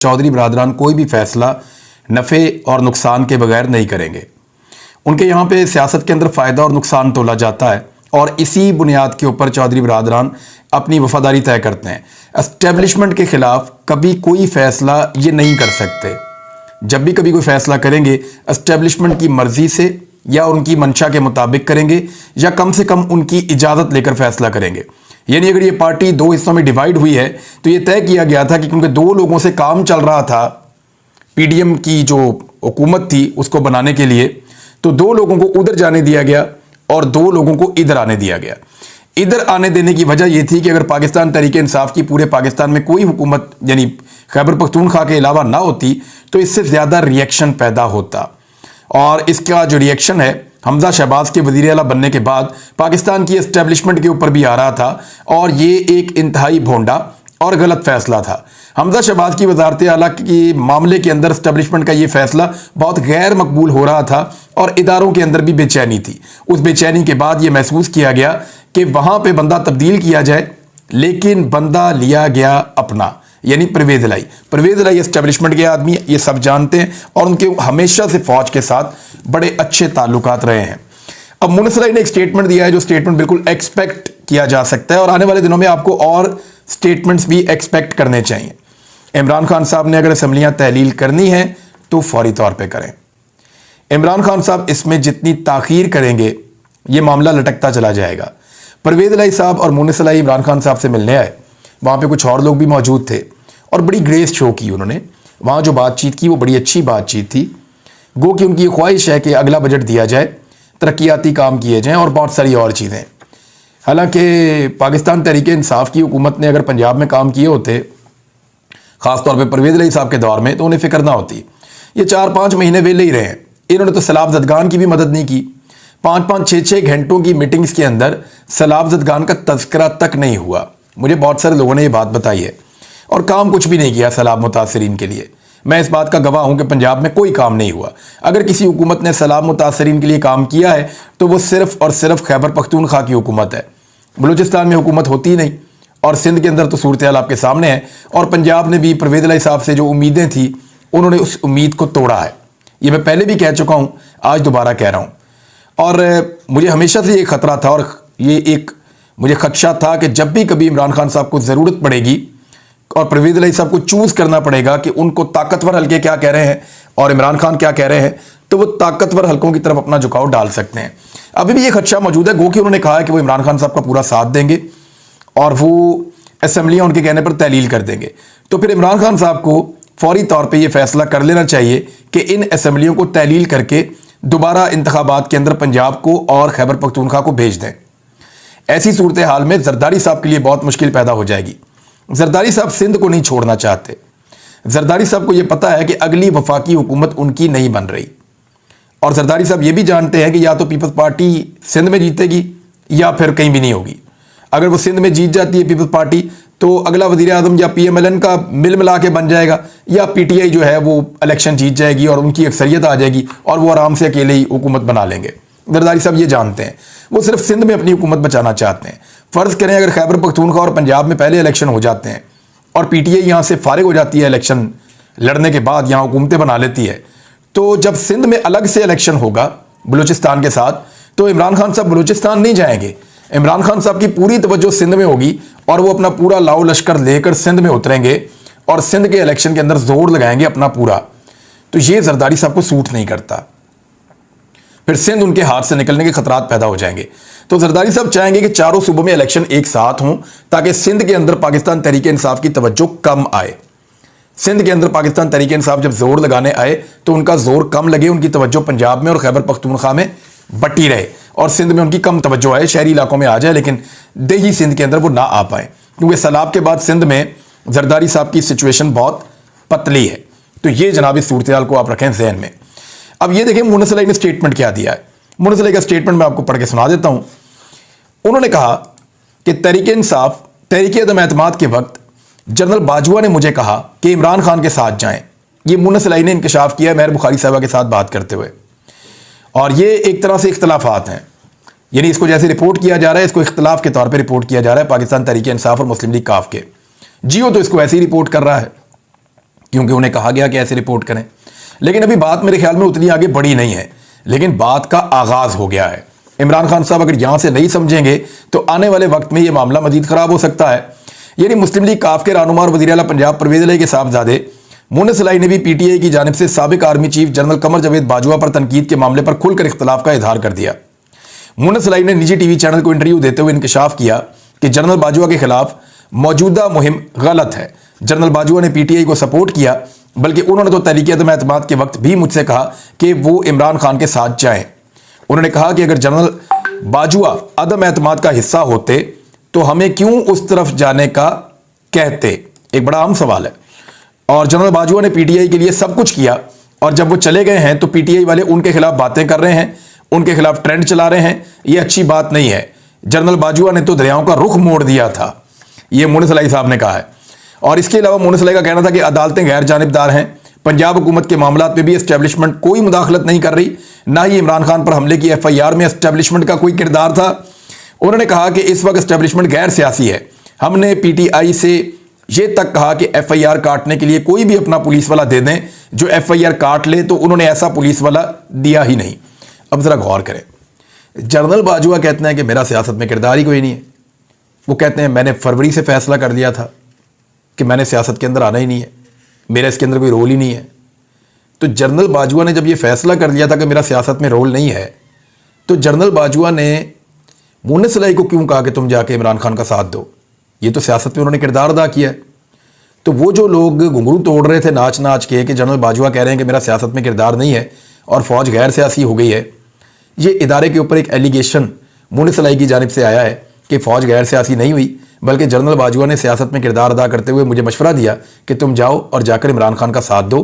चौधरी बरादरान कोई भी फैसला नफ़े और नुकसान के बगैर नहीं करेंगे। उनके यहाँ पे सियासत के अंदर फ़ायदा और नुकसान तोला जाता है और इसी बुनियाद के ऊपर चौधरी बरादरान अपनी वफादारी तय करते हैं। एस्टेब्लिशमेंट के ख़िलाफ़ कभी कोई फ़ैसला ये नहीं कर सकते। जब भी कभी कोई फ़ैसला करेंगे एस्टेब्लिशमेंट की मर्ज़ी से या उनकी मंशा के मुताबिक करेंगे या कम से कम उनकी इजाज़त लेकर फ़ैसला करेंगे। यानी अगर ये पार्टी दो हिस्सों में डिवाइड हुई है तो ये तय किया गया था कि क्योंकि दो लोगों से काम चल रहा था पीडीएम की जो हुकूमत थी उसको बनाने के लिए, तो दो लोगों को उधर जाने दिया गया और दो लोगों को इधर आने दिया गया। इधर आने देने की वजह यह थी कि अगर पाकिस्तान तहरीक इंसाफ की पूरे पाकिस्तान में कोई हुकूमत यानी खैबर पख्तूनख्वा के अलावा ना होती तो इससे ज़्यादा रिएक्शन पैदा होता। और इसका जो रिएक्शन है हमजा शहबाज के वज़ीर आला बनने के बाद पाकिस्तान की एस्टेब्लिशमेंट के ऊपर भी आ रहा था और ये एक इंतहाई भोंडा और गलत फैसला था। हमजा शहबाज की वज़ारत आला के मामले के अंदर एस्टेब्लिशमेंट का ये फैसला बहुत गैर मकबूल हो रहा था और इदारों के अंदर भी बेचैनी थी। उस बेचैनी के बाद ये महसूस किया गया कि वहाँ पर बंदा तब्दील किया जाए, लेकिन बंदा लिया गया अपना, यानी परवेज़ इलाई एस्टेब्लिशमेंट के आदमी, ये सब जानते हैं और उनके हमेशा से फौज के साथ बड़े अच्छे ताल्लुकात रहे हैं। अब मुनस इलाई ने एक स्टेटमेंट दिया है जो स्टेटमेंट बिल्कुल एक्सपेक्ट किया जा सकता है और आने वाले दिनों में आपको और स्टेटमेंट्स भी एक्सपेक्ट करने चाहिए। इमरान खान साहब ने अगर असम्बलियाँ तहलील करनी है तो फौरी तौर पर करें। इमरान खान साहब इसमें जितनी ताख़ीर करेंगे ये मामला लटकता चला जाएगा। परवेज़ इलाई साहब और मुनस इलाई इमरान खान साहब से मिलने आए, वहाँ पे कुछ और लोग भी मौजूद थे और बड़ी ग्रेस शो की उन्होंने। वहाँ जो बातचीत की वो बड़ी अच्छी बातचीत थी। गो कि उनकी ख्वाहिश है कि अगला बजट दिया जाए, तरक्याती काम किए जाएं और बहुत सारी और चीज़ें। हालांकि पाकिस्तान तहरीक इंसाफ की हुकूमत ने अगर पंजाब में काम किए होते, ख़ास तौर पर परवेज़ इलाई साहब के दौर में, तो उन्हें फ़िक्र ना होती। ये 4-5 महीने वेले ही रहे हैं। इन्होंने तो सैलाब ज़दगान की भी मदद नहीं की। 5-5, 6-6 घंटों की मीटिंग्स के अंदर सैलाब ज़दगान का तज़किरा तक नहीं हुआ। मुझे बहुत सारे लोगों ने ये बात बताई है और काम कुछ भी नहीं किया सैलाब मुतासरीन के लिए। मैं इस बात का गवाह हूँ कि पंजाब में कोई काम नहीं हुआ। अगर किसी हुकूमत ने सैलाब मुतासरीन के लिए काम किया है तो वो सिर्फ़ और सिर्फ खैबर पख्तूनख्वा की हुकूमत है। बलूचिस्तान में हुकूमत होती नहीं और सिंध के अंदर तो सूरत हाल आपके सामने है। और पंजाब ने भी परवेज़ इलाई साहब से जो उम्मीदें थी उन्होंने उस उम्मीद को तोड़ा है। ये मैं पहले भी कह चुका हूँ, आज दोबारा कह रहा हूँ। और मुझे हमेशा से ये ख़तरा था और ये एक मुझे खदशा था कि जब भी कभी इमरान खान साहब को ज़रूरत पड़ेगी और परवेज़ इलाई साहब को चूज़ करना पड़ेगा कि उनको ताकतवर हल्के क्या कह रहे हैं और इमरान खान क्या कह रहे हैं, तो वो ताकतवर हल्कों की तरफ अपना झुकाव डाल सकते हैं। अभी भी ये खदशा मौजूद है। गो कि उन्होंने कहा है कि वो इमरान खान साहब का पूरा साथ देंगे और वो असम्बलियाँ उनके कहने पर तहलील कर देंगे। तो फिर इमरान खान साहब को फौरी तौर पर यह फैसला कर लेना चाहिए कि इन असम्बलियों को तहलील करके दोबारा इंतखाबात के अंदर पंजाब को और खैबर पख्तूनख्वा को भेज दें। ऐसी सूरत हाल में जरदारी साहब के लिए बहुत मुश्किल पैदा हो जाएगी। जरदारी साहब सिंध को नहीं छोड़ना चाहते। जरदारी साहब को यह पता है कि अगली वफाकी हुकूमत उनकी नहीं बन रही और जरदारी साहब ये भी जानते हैं कि या तो पीपल्स पार्टी सिंध में जीतेगी या फिर कहीं भी नहीं होगी। अगर वो सिंध में जीत जाती है पीपल्स पार्टी तो अगला वज़ीर आज़म या PMLN का मिल मिला के बन जाएगा या PTI जो है वो इलेक्शन जीत जाएगी और उनकी अक्सरियत आ जाएगी और वो आराम से अकेले ही हुकूमत बना लेंगे। जरदारी साहब ये जानते हैं, वो सिर्फ सिंध में अपनी हुकूमत बचाना चाहते हैं। फ़र्ज़ करें अगर खैबर पख्तूनख्वा और पंजाब में पहले इलेक्शन हो जाते हैं और PTI यहाँ से फारिग हो जाती है इलेक्शन लड़ने के बाद, यहाँ हुकूमतें बना लेती है, तो जब सिंध में अलग से इलेक्शन होगा बलूचिस्तान के साथ तो इमरान खान साहब बलूचिस्तान नहीं जाएंगे। इमरान खान साहब की पूरी तवज्जो सिंध में होगी और वो अपना पूरा लाओ लश्कर लेकर सिंध में उतरेंगे और सिंध के इलेक्शन के अंदर जोर लगाएंगे अपना पूरा। तो ये जरदारी साहब को सूट नहीं करता, फिर सिंध उनके हाथ से निकलने के खतरात पैदा हो जाएंगे। तो जरदारी साहब चाहेंगे कि चारों सूबों में इलेक्शन एक साथ हों ताकि सिंध के अंदर पाकिस्तान तहरीक इंसाफ की तवज्जो कम आए। सिंध के अंदर पाकिस्तान तहरीक इंसाफ जब जोर लगाने आए तो उनका जोर कम लगे, उनकी तवज्जो पंजाब में और खैबर पख्तूनख्वा में बटी रहे और सिंध में उनकी कम तवज्जो आए, शहरी इलाकों में आ जाए लेकिन देही सिंध के अंदर वो ना आ पाए, क्योंकि सैलाब के बाद सिंध में जरदारी साहब की सिचुएशन बहुत पतली है। तो ये जनाब इस सूरत हाल को आप रखें जहन में। अब ये देखें मुनस इलाई ने स्टेटमेंट क्या दिया है। मुनस इलाई का स्टेटमेंट मैं आपको पढ़ के सुना देता हूँ। उन्होंने कहा कि तहरीक इंसाफ तहरीक अदम एतमाद के वक्त जनरल बाजवा ने मुझे कहा कि इमरान खान के साथ जाएं। ये मुनस इलाई ने इंकशाफ किया मेहर बुखारी साहबा के साथ बात करते हुए, और ये एक तरह से इख्तलाफात हैं, यानी इसको जैसे रिपोर्ट किया जा रहा है इसको इख्तलाफ के तौर पे रिपोर्ट किया जा रहा है पाकिस्तान तहरीक इंसाफ और मुस्लिम लीग काफ के। जियो तो इसको ऐसे ही रिपोर्ट कर रहा है क्योंकि उन्हें कहा गया कि ऐसे रिपोर्ट करें। लेकिन अभी बात मेरे ख्याल में उतनी आगे बढ़ी नहीं है, लेकिन बात का आगाज हो गया है। इमरान खान साहब अगर यहां से नहीं समझेंगे तो आने वाले वक्त में यह मामला मजीद खराब हो सकता है। यानी मुस्लिम लीग काफ के रहनुमा और वज़ीर आला पंजाब परवेज़ इलाही के साहबजादे मुन्नस इलाही ने भी पीटीआई की जानिब से साबिक army chief general Qamar Javed Bajwa पर तनकीद के मामले पर खुलकर इख्तलाफ का इजहार कर दिया। मुन्नस इलाही ने निजी टीवी चैनल को इंटरव्यू देते हुए इंकशाफ किया कि जनरल बाजवा के खिलाफ मौजूदा मुहिम गलत है। जनरल बाजवा ने पीटीआई को सपोर्ट किया, बल्कि उन्होंने तो तहरीक अदम एतमाद के वक्त भी मुझसे कहा कि वो इमरान खान के साथ जाएं। उन्होंने कहा कि अगर जनरल बाजवा अदम एतमाद का हिस्सा होते तो हमें क्यों उस तरफ जाने का कहते। एक बड़ा अहम सवाल है। और जनरल बाजवा ने पीटीआई के लिए सब कुछ किया, और जब वो चले गए हैं तो पीटीआई वाले उनके खिलाफ बातें कर रहे हैं, उनके खिलाफ ट्रेंड चला रहे हैं। ये अच्छी बात नहीं है। जनरल बाजवा ने तो दरियाओं का रुख मोड़ दिया था, ये मुन्नस इलाही साहब ने कहा है। और इसके अलावा मुन्नस इलाही का कहना था कि अदालतें गैर जानिबदार हैं, पंजाब हुकूमत के मामलात में भी एस्टेब्लिशमेंट कोई मुदाखलत नहीं कर रही, ना ही इमरान खान पर हमले की FIR में एस्टेब्लिशमेंट का कोई किरदार था। उन्होंने कहा कि इस वक्त एस्टेब्लिशमेंट गैर सियासी है। हमने PTI से ये तक कहा कि FIR काटने के लिए कोई भी अपना पुलिस वाला दे दें जो FIR काट ले, तो उन्होंने ऐसा पुलिस वाला दिया ही नहीं। अब जरा गौर करें, जनरल बाजवा कहते हैं कि मेरा सियासत में किरदार ही कोई नहीं है। वो कहते हैं मैंने फरवरी से फैसला कर दिया था कि मैंने सियासत के अंदर आना ही नहीं है, मेरा इसके अंदर कोई रोल ही नहीं है। तो जनरल बाजवा ने जब ये फैसला कर लिया था कि मेरा सियासत में रोल नहीं है, तो जनरल बाजवा ने मुन्नस इलाही को क्यों कहा कि तुम जाके इमरान खान का साथ दो? ये तो सियासत में उन्होंने किरदार अदा किया है। तो वो जो लोग घुंघरू तोड़ रहे थे नाच नाच के कि जनरल बाजवा कह रहे हैं कि मेरा सियासत में किरदार नहीं है और फौज गैर सियासी हो गई है, ये इदारे के ऊपर एक एलिगेशन मुन्नस इलाही की जानिब से आया है कि फ़ौज गैर सियासी नहीं हुई, बल्कि जनरल बाजवा ने सियासत में किरदार अदा करते हुए मुझे मशवरा दिया कि तुम जाओ और जाकर इमरान खान का साथ दो